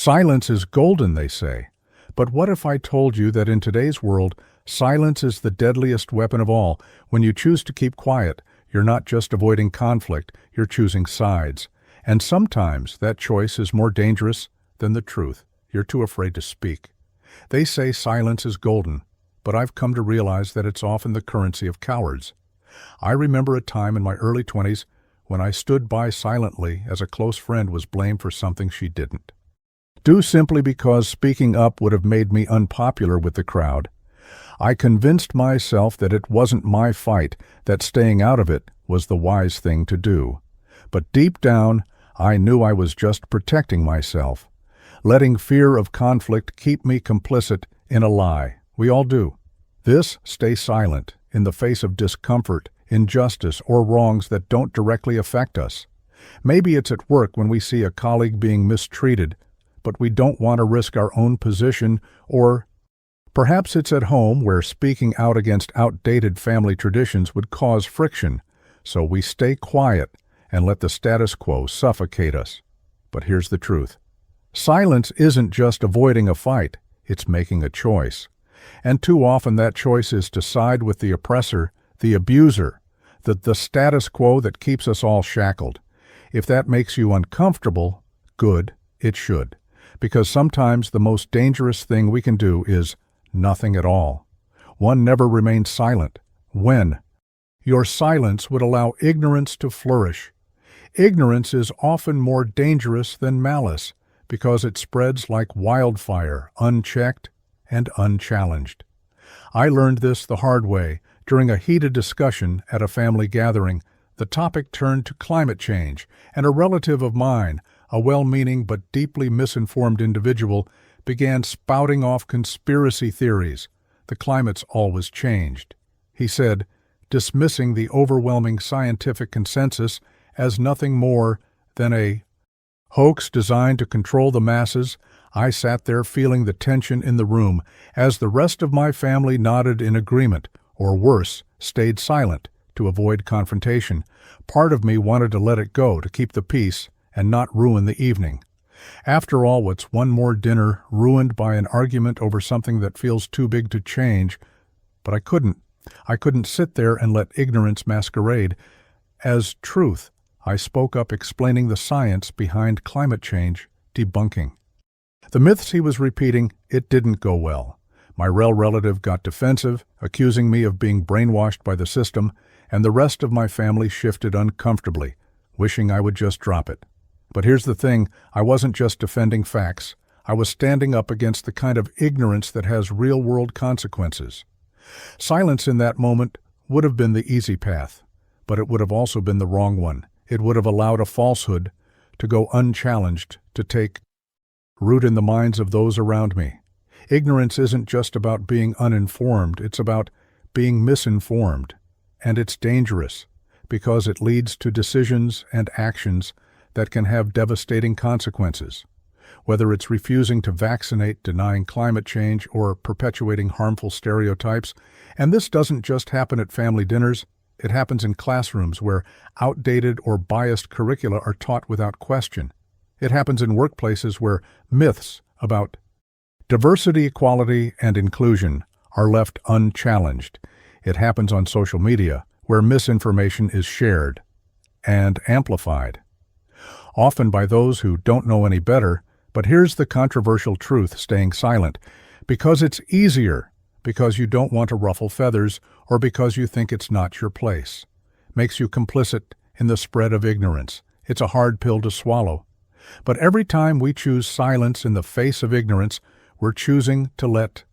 Silence is golden, they say. But what if I told you that in today's world, silence is the deadliest weapon of all? When you choose to keep quiet, you're not just avoiding conflict, you're choosing sides. And sometimes that choice is more dangerous than the truth. You're too afraid to speak. They say silence is golden, but I've come to realize that it's often the currency of cowards. I remember a time in my early 20s when I stood by silently as a close friend was blamed for something she didn't do simply because speaking up would have made me unpopular with the crowd. I convinced myself that it wasn't my fight, that staying out of it was the wise thing to do. But deep down, I knew I was just protecting myself, letting fear of conflict keep me complicit in a lie. We all do. Stay silent in the face of discomfort, injustice, or wrongs that don't directly affect us. Maybe it's at work when we see a colleague being mistreated, but we don't want to risk our own position, or perhaps it's at home where speaking out against outdated family traditions would cause friction, so we stay quiet and let the status quo suffocate us. But here's the truth. Silence isn't just avoiding a fight, it's making a choice. And too often that choice is to side with the oppressor, the abuser, the status quo that keeps us all shackled. If that makes you uncomfortable, good, it should. Because sometimes the most dangerous thing we can do is nothing at all. One never remains silent. When? Your silence would allow ignorance to flourish. Ignorance is often more dangerous than malice because it spreads like wildfire, unchecked and unchallenged. I learned this the hard way. During a heated discussion at a family gathering, the topic turned to climate change, and a relative of mine, a well-meaning but deeply misinformed individual, began spouting off conspiracy theories. The climate's always changed, he said, dismissing the overwhelming scientific consensus as nothing more than a hoax designed to control the masses. I sat there feeling the tension in the room as the rest of my family nodded in agreement, or worse, stayed silent to avoid confrontation. Part of me wanted to let it go, to keep the peace and not ruin the evening. After all, what's one more dinner ruined by an argument over something that feels too big to change? But I couldn't. I couldn't sit there and let ignorance masquerade as truth. I spoke up, explaining the science behind climate change, debunking the myths he was repeating. It didn't go well. My relative got defensive, accusing me of being brainwashed by the system, and the rest of my family shifted uncomfortably, wishing I would just drop it. But here's the thing, I wasn't just defending facts. I was standing up against the kind of ignorance that has real-world consequences. Silence in that moment would have been the easy path, but it would have also been the wrong one. It would have allowed a falsehood to go unchallenged, to take root in the minds of those around me. Ignorance isn't just about being uninformed, it's about being misinformed. And it's dangerous because it leads to decisions and actions that can have devastating consequences. Whether it's refusing to vaccinate, denying climate change, or perpetuating harmful stereotypes. And this doesn't just happen at family dinners, it happens in classrooms where outdated or biased curricula are taught without question. It happens in workplaces where myths about diversity, equality, and inclusion are left unchallenged. It happens on social media where misinformation is shared and amplified, often by those who don't know any better. But here's the controversial truth: staying silent because it's easier, because you don't want to ruffle feathers, or because you think it's not your place, makes you complicit in the spread of ignorance. It's a hard pill to swallow. But every time we choose silence in the face of ignorance, we're choosing to let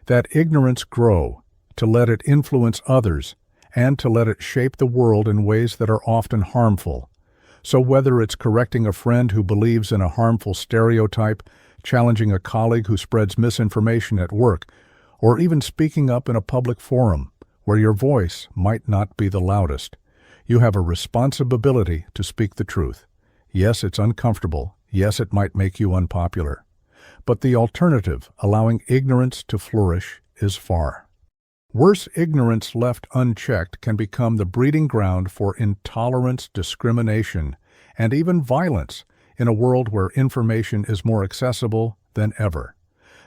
that ignorance grow, to let it influence others, and to let it shape the world in ways that are often harmful. So whether it's correcting a friend who believes in a harmful stereotype, challenging a colleague who spreads misinformation at work, or even speaking up in a public forum where your voice might not be the loudest, you have a responsibility to speak the truth. Yes, it's uncomfortable. Yes, it might make you unpopular. But the alternative, allowing ignorance to flourish, is far worse. Ignorance left unchecked can become the breeding ground for intolerance, discrimination, and even violence. in a world where information is more accessible than ever.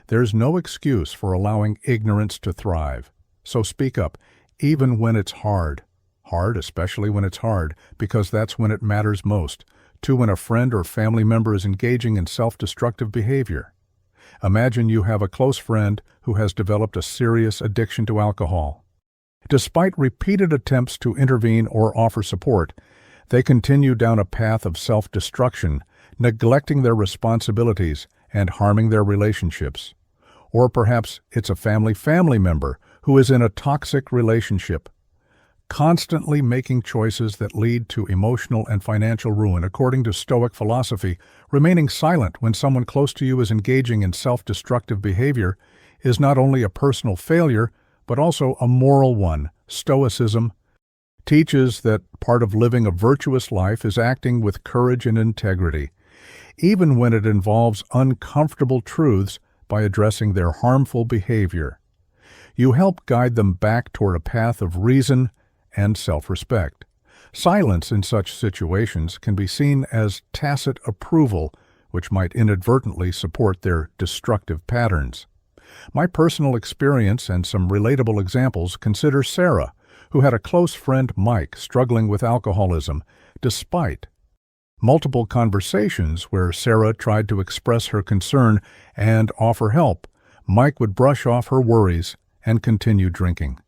There's no excuse for allowing ignorance to thrive. So speak up, even when it's hard. Hard, especially when it's hard, because that's when it matters most. To when a friend or family member is engaging in self-destructive behavior. Imagine you have a close friend who has developed a serious addiction to alcohol. Despite repeated attempts to intervene or offer support, they continue down a path of self-destruction, neglecting their responsibilities and harming their relationships. Or perhaps it's a family member who is in a toxic relationship, constantly making choices that lead to emotional and financial ruin. According to Stoic philosophy, remaining silent when someone close to you is engaging in self-destructive behavior is not only a personal failure, but also a moral one. Stoicism teaches that part of living a virtuous life is acting with courage and integrity, even when it involves uncomfortable truths, by addressing their harmful behavior. You help guide them back toward a path of reason and self-respect. Silence in such situations can be seen as tacit approval, which might inadvertently support their destructive patterns. My personal experience and some relatable examples consider Sarah, who had a close friend, Mike, struggling with alcoholism. Despite multiple conversations where Sarah tried to express her concern and offer help, Mike would brush off her worries and continue drinking.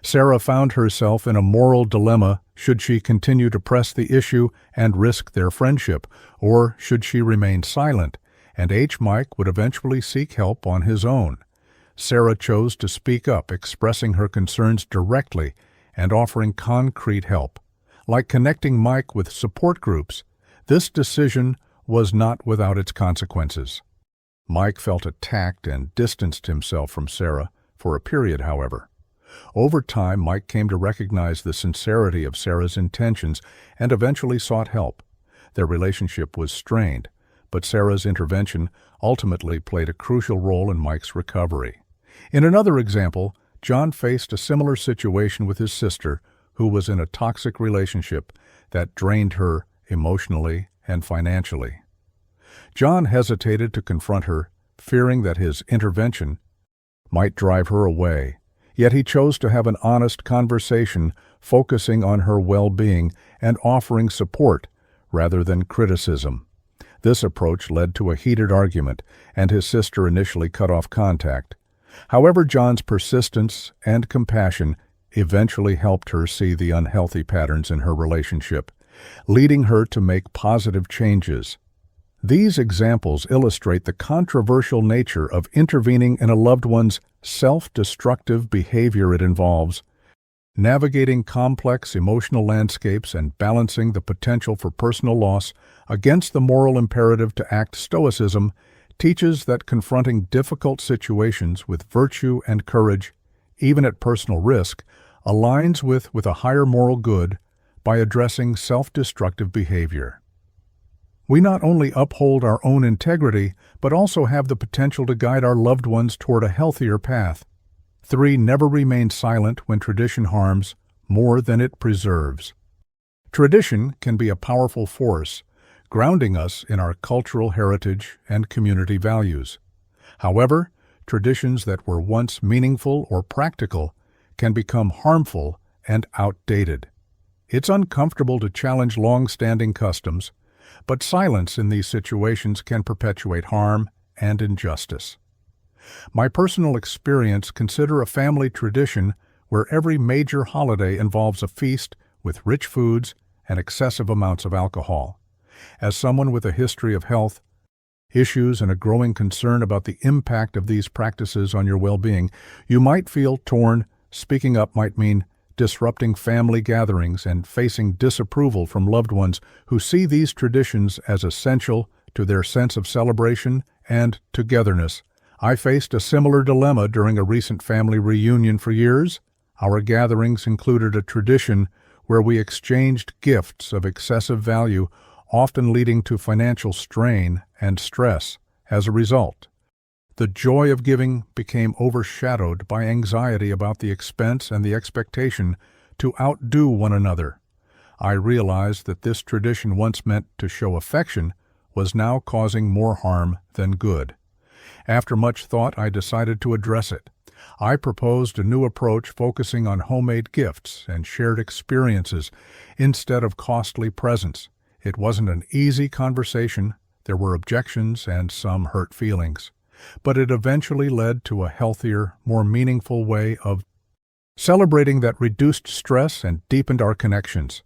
Sarah found herself in a moral dilemma. Should she continue to press the issue and risk their friendship, or should she remain silent, and Mike would eventually seek help on his own? Sarah chose to speak up, expressing her concerns directly and offering concrete help. Like connecting Mike with support groups, this decision was not without its consequences. Mike felt attacked and distanced himself from Sarah for a period, however. Over time, Mike came to recognize the sincerity of Sarah's intentions and eventually sought help. Their relationship was strained, but Sarah's intervention ultimately played a crucial role in Mike's recovery. In another example, John faced a similar situation with his sister, who was in a toxic relationship that drained her emotionally and financially. John hesitated to confront her, fearing that his intervention might drive her away. Yet he chose to have an honest conversation, focusing on her well-being and offering support rather than criticism. This approach led to a heated argument, and his sister initially cut off contact. However, John's persistence and compassion eventually helped her see the unhealthy patterns in her relationship, leading her to make positive changes. These examples illustrate the controversial nature of intervening in a loved one's self-destructive behavior. It involves navigating complex emotional landscapes and balancing the potential for personal loss against the moral imperative to act. Stoicism teaches that confronting difficult situations with virtue and courage, even at personal risk, aligns with a higher moral good by addressing self-destructive behavior. We not only uphold our own integrity, but also have the potential to guide our loved ones toward a healthier path. 3. Never remain silent when tradition harms more than it preserves. Tradition can be a powerful force, grounding us in our cultural heritage and community values. However, traditions that were once meaningful or practical can become harmful and outdated. It's uncomfortable to challenge long-standing customs, but silence in these situations can perpetuate harm and injustice. My personal experience: consider a family tradition where every major holiday involves a feast with rich foods and excessive amounts of alcohol. As someone with a history of health issues and a growing concern about the impact of these practices on your well-being, you might feel torn. Speaking up might mean disrupting family gatherings and facing disapproval from loved ones who see these traditions as essential to their sense of celebration and togetherness. I faced a similar dilemma during a recent family reunion. For years, our gatherings included a tradition where we exchanged gifts of excessive value, often leading to financial strain and stress. As a result, the joy of giving became overshadowed by anxiety about the expense and the expectation to outdo one another. I realized that this tradition, once meant to show affection, was now causing more harm than good. After much thought, I decided to address it. I proposed a new approach focusing on homemade gifts and shared experiences instead of costly presents. It wasn't an easy conversation. There were objections and some hurt feelings. But it eventually led to a healthier, more meaningful way of celebrating that reduced stress and deepened our connections.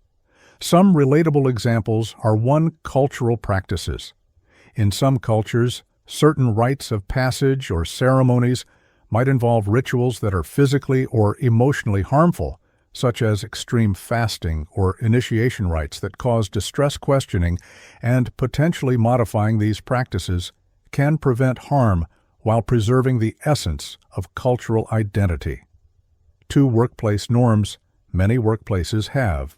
Some relatable examples are cultural practices. In some cultures, certain rites of passage or ceremonies might involve rituals that are physically or emotionally harmful, such as extreme fasting or initiation rites that cause distress questioning, and potentially modifying these practices can prevent harm while preserving the essence of cultural identity. 2 workplace norms many workplaces have.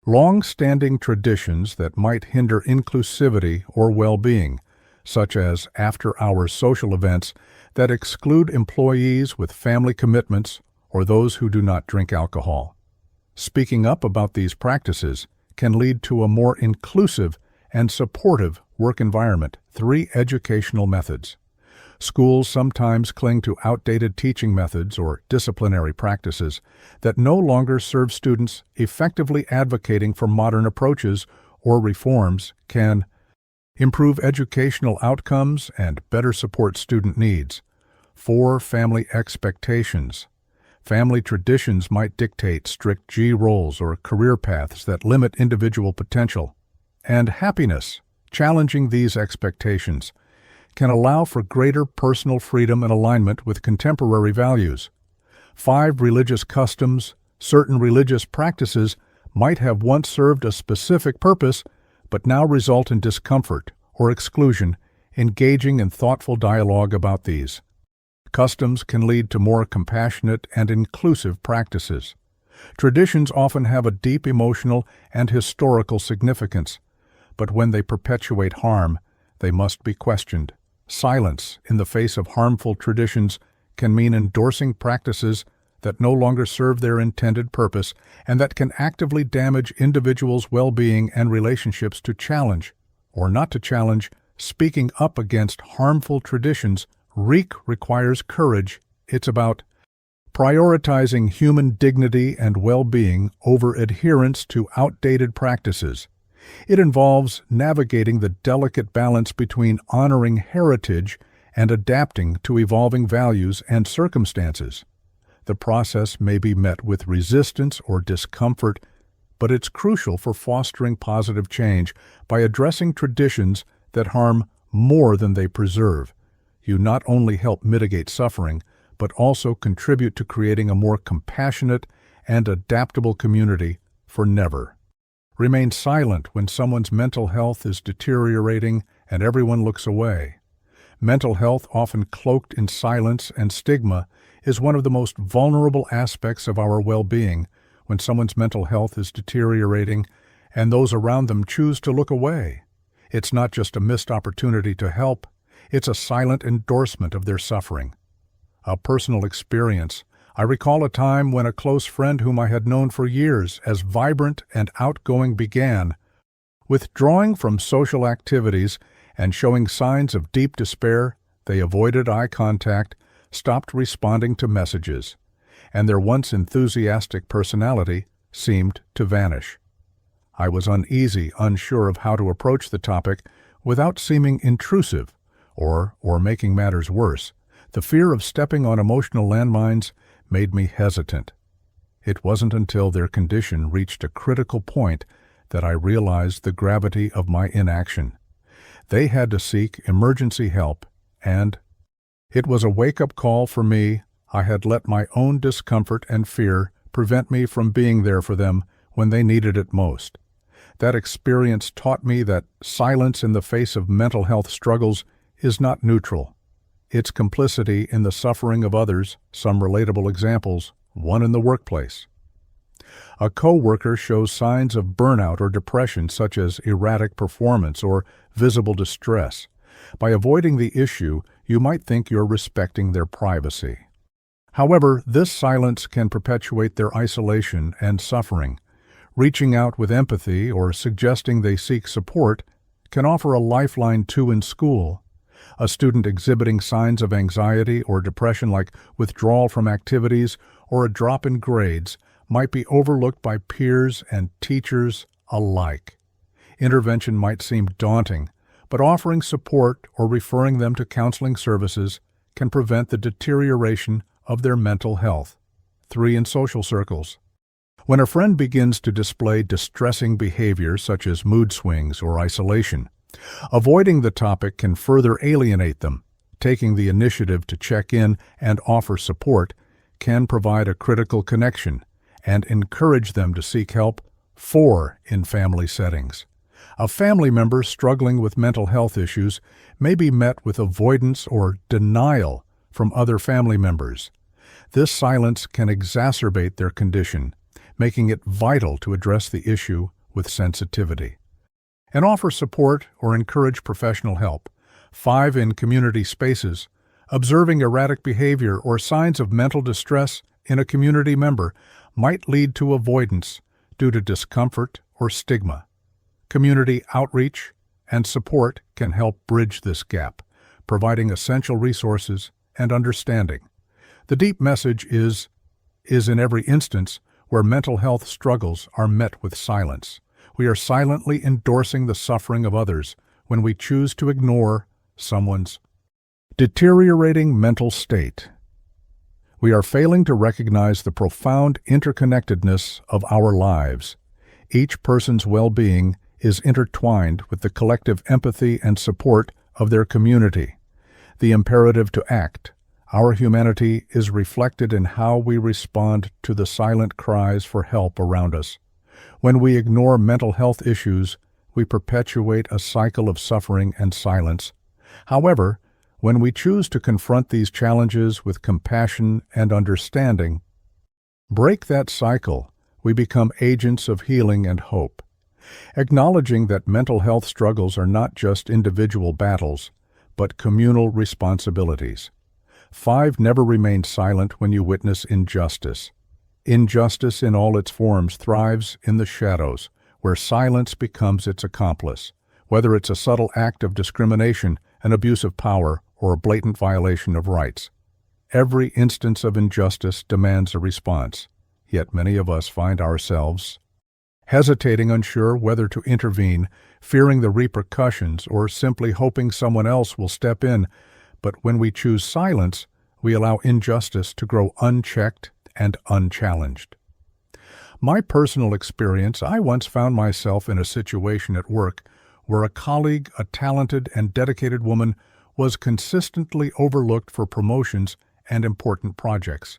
Long-standing traditions that might hinder inclusivity or well-being, such as after-hours social events that exclude employees with family commitments or those who do not drink alcohol. Speaking up about these practices can lead to a more inclusive and supportive work environment. 3 educational methods. Schools sometimes cling to outdated teaching methods or disciplinary practices that no longer serve students. Effectively advocating for modern approaches or reforms can improve educational outcomes and better support student needs. 4. Family expectations. Family traditions might dictate strict G-roles or career paths that limit individual potential and happiness. Challenging these expectations can allow for greater personal freedom and alignment with contemporary values. 5. Religious customs. Certain religious practices might have once served a specific purpose, but now result in discomfort or exclusion. Engaging in thoughtful dialogue about these customs can lead to more compassionate and inclusive practices. Traditions often have a deep emotional and historical significance, but when they perpetuate harm, they must be questioned. Silence in the face of harmful traditions can mean endorsing practices that no longer serve their intended purpose and that can actively damage individuals' well-being and relationships. To challenge, or not to challenge, speaking up against harmful traditions requires courage. It's about prioritizing human dignity and well-being over adherence to outdated practices. It involves navigating the delicate balance between honoring heritage and adapting to evolving values and circumstances. The process may be met with resistance or discomfort, but it's crucial for fostering positive change. By addressing traditions that harm more than they preserve, you not only help mitigate suffering, but also contribute to creating a more compassionate and adaptable community. For never remain silent when someone's mental health is deteriorating and everyone looks away. Mental health, often cloaked in silence and stigma, is one of the most vulnerable aspects of our well-being. When someone's mental health is deteriorating and those around them choose to look away, it's not just a missed opportunity to help, it's a silent endorsement of their suffering. A personal experience. I recall a time when a close friend whom I had known for years as vibrant and outgoing began withdrawing from social activities and showing signs of deep despair. They avoided eye contact, stopped responding to messages, and their once enthusiastic personality seemed to vanish. I was uneasy, unsure of how to approach the topic without seeming intrusive or making matters worse. The fear of stepping on emotional landmines made me hesitant. It wasn't until their condition reached a critical point that I realized the gravity of my inaction. They had to seek emergency help, and it was a wake-up call for me. I had let my own discomfort and fear prevent me from being there for them when they needed it most. That experience taught me that silence in the face of mental health struggles is not neutral. It's complicity in the suffering of others. Some relatable examples. One in the workplace. A coworker shows signs of burnout or depression, such as erratic performance or visible distress. By avoiding the issue, you might think you're respecting their privacy. However, this silence can perpetuate their isolation and suffering. Reaching out with empathy or suggesting they seek support can offer a lifeline too in school. A student exhibiting signs of anxiety or depression like withdrawal from activities or a drop in grades might be overlooked by peers and teachers alike. Intervention might seem daunting, but offering support or referring them to counseling services can prevent the deterioration of their mental health. 3. In social circles. When a friend begins to display distressing behavior such as mood swings or isolation, avoiding the topic can further alienate them. Taking the initiative to check in and offer support can provide a critical connection and encourage them to seek help. 4. In family settings. A family member struggling with mental health issues may be met with avoidance or denial from other family members. This silence can exacerbate their condition, making it vital to address the issue with sensitivity and offer support or encourage professional help. 5. In community spaces. Observing erratic behavior or signs of mental distress in a community member might lead to avoidance due to discomfort or stigma. Community outreach and support can help bridge this gap, providing essential resources and understanding. The deep message is in every instance where mental health struggles are met with silence, we are silently endorsing the suffering of others when we choose to ignore someone's deteriorating mental state. We are failing to recognize the profound interconnectedness of our lives. Each person's well-being is intertwined with the collective empathy and support of their community. The imperative to act. Our humanity is reflected in how we respond to the silent cries for help around us. When we ignore mental health issues, we perpetuate a cycle of suffering and silence. However, when we choose to confront these challenges with compassion and understanding, break that cycle, we become agents of healing and hope. Acknowledging that mental health struggles are not just individual battles, but communal responsibilities. 5. Never remain silent when you witness injustice. Injustice in all its forms thrives in the shadows, where silence becomes its accomplice, whether it's a subtle act of discrimination, an abuse of power, or a blatant violation of rights. Every instance of injustice demands a response, yet many of us find ourselves hesitating, unsure whether to intervene, fearing the repercussions, or simply hoping someone else will step in. But when we choose silence, we allow injustice to grow unchecked and unchallenged. My personal experience, I once found myself in a situation at work where a colleague, a talented and dedicated woman, was consistently overlooked for promotions and important projects.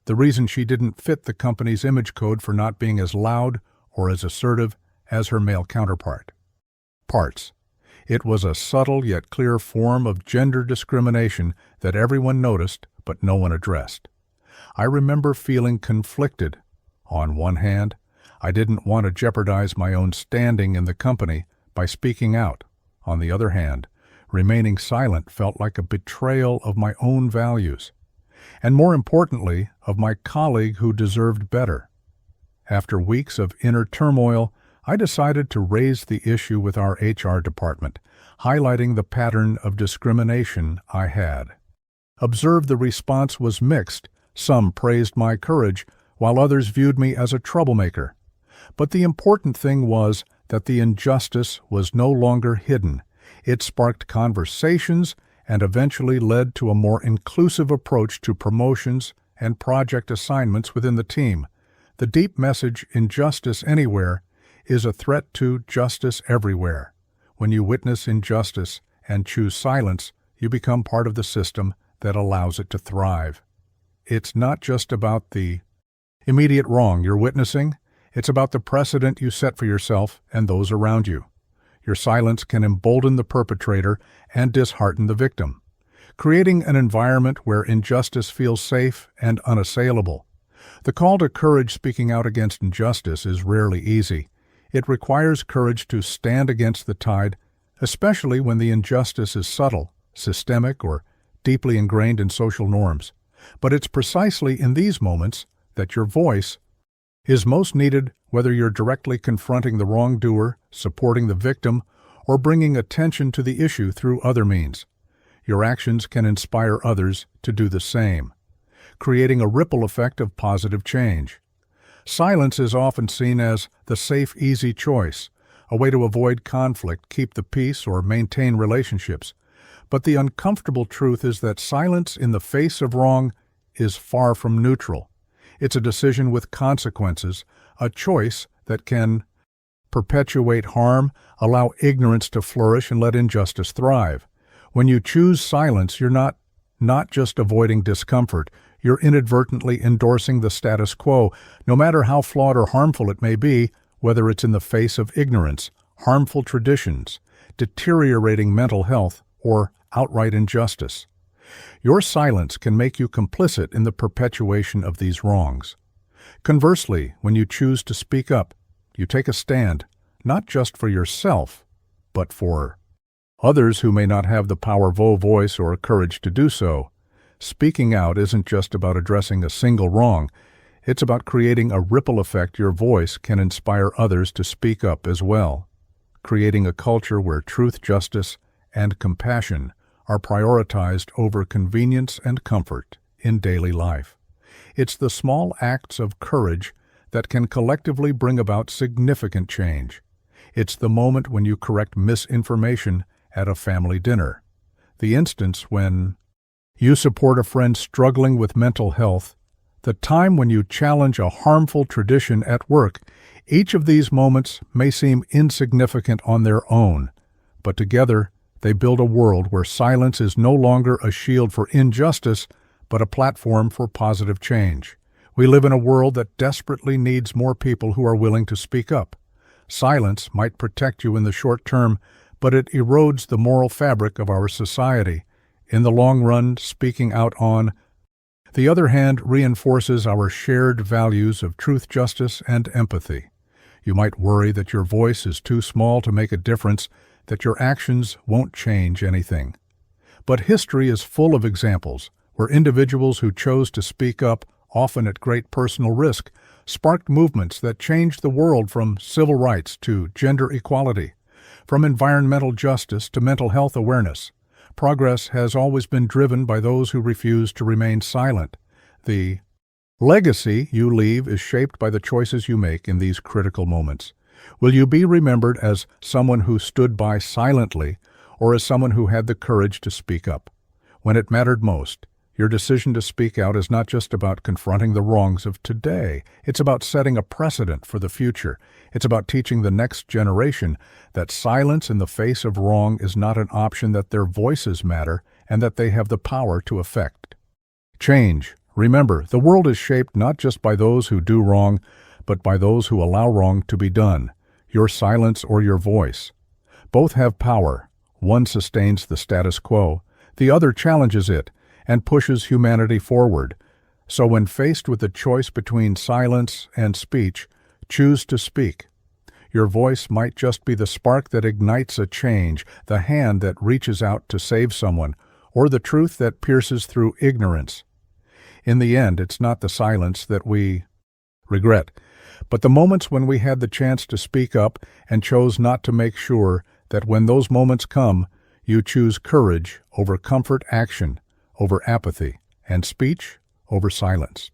The reason she didn't fit the company's image code for not being as loud or as assertive as her male counterpart. It was a subtle yet clear form of gender discrimination that everyone noticed but no one addressed. I remember feeling conflicted. On one hand, I didn't want to jeopardize my own standing in the company by speaking out. On the other hand, remaining silent felt like a betrayal of my own values, and more importantly, of my colleague who deserved better. After weeks of inner turmoil, I decided to raise the issue with our HR department, highlighting the pattern of discrimination I had. Observed the response was mixed. Some praised my courage, while others viewed me as a troublemaker. But the important thing was that the injustice was no longer hidden. It sparked conversations and eventually led to a more inclusive approach to promotions and project assignments within the team. The deep message, injustice anywhere, is a threat to justice everywhere. When you witness injustice and choose silence, you become part of the system that allows it to thrive. It's not just about the immediate wrong you're witnessing, it's about the precedent you set for yourself and those around you. Your silence can embolden the perpetrator and dishearten the victim, creating an environment where injustice feels safe and unassailable. The call to courage speaking out against injustice is rarely easy. It requires courage to stand against the tide, especially when the injustice is subtle, systemic, or deeply ingrained in social norms. But it's precisely in these moments that your voice is most needed, whether you're directly confronting the wrongdoer, supporting the victim, or bringing attention to the issue through other means. Your actions can inspire others to do the same, creating a ripple effect of positive change. Silence is often seen as the safe, easy choice, a way to avoid conflict, keep the peace, or maintain relationships. But the uncomfortable truth is that silence in the face of wrong is far from neutral. It's a decision with consequences, a choice that can perpetuate harm, allow ignorance to flourish, and let injustice thrive. When you choose silence, you're not just avoiding discomfort, you're inadvertently endorsing the status quo, no matter how flawed or harmful it may be, whether it's in the face of ignorance, harmful traditions, deteriorating mental health, or outright injustice. Your silence can make you complicit in the perpetuation of these wrongs. Conversely, when you choose to speak up, you take a stand, not just for yourself, but for others who may not have the powerful voice or courage to do so. Speaking out isn't just about addressing a single wrong, it's about creating a ripple effect. Your voice can inspire others to speak up as well, creating a culture where truth, justice, and compassion are prioritized over convenience and comfort in daily life. It's the small acts of courage that can collectively bring about significant change. It's the moment when you correct misinformation at a family dinner, the instance when you support a friend struggling with mental health, the time when you challenge a harmful tradition at work. Each of these moments may seem insignificant on their own, but together they build a world where silence is no longer a shield for injustice, but a platform for positive change. We live in a world that desperately needs more people who are willing to speak up. Silence might protect you in the short term, but it erodes the moral fabric of our society. In the long run, speaking out on the other hand reinforces our shared values of truth, justice, and empathy. You might worry that your voice is too small to make a difference, that your actions won't change anything. But history is full of examples where individuals who chose to speak up, often at great personal risk, sparked movements that changed the world, from civil rights to gender equality, from environmental justice to mental health awareness. Progress has always been driven by those who refuse to remain silent. The legacy you leave is shaped by the choices you make in these critical moments. Will you be remembered as someone who stood by silently, or as someone who had the courage to speak up? When it mattered most, your decision to speak out is not just about confronting the wrongs of today. It's about setting a precedent for the future. It's about teaching the next generation that silence in the face of wrong is not an option, that their voices matter, and that they have the power to affect change. Remember, the world is shaped not just by those who do wrong, but by those who allow wrong to be done. Your silence or your voice. Both have power. One sustains the status quo, the other challenges it and pushes humanity forward. So when faced with the choice between silence and speech, choose to speak. Your voice might just be the spark that ignites a change, the hand that reaches out to save someone, or the truth that pierces through ignorance. In the end, it's not the silence that we regret, but the moments when we had the chance to speak up and chose not to. Make sure that when those moments come, you choose courage over comfort, action over apathy, and speech over silence.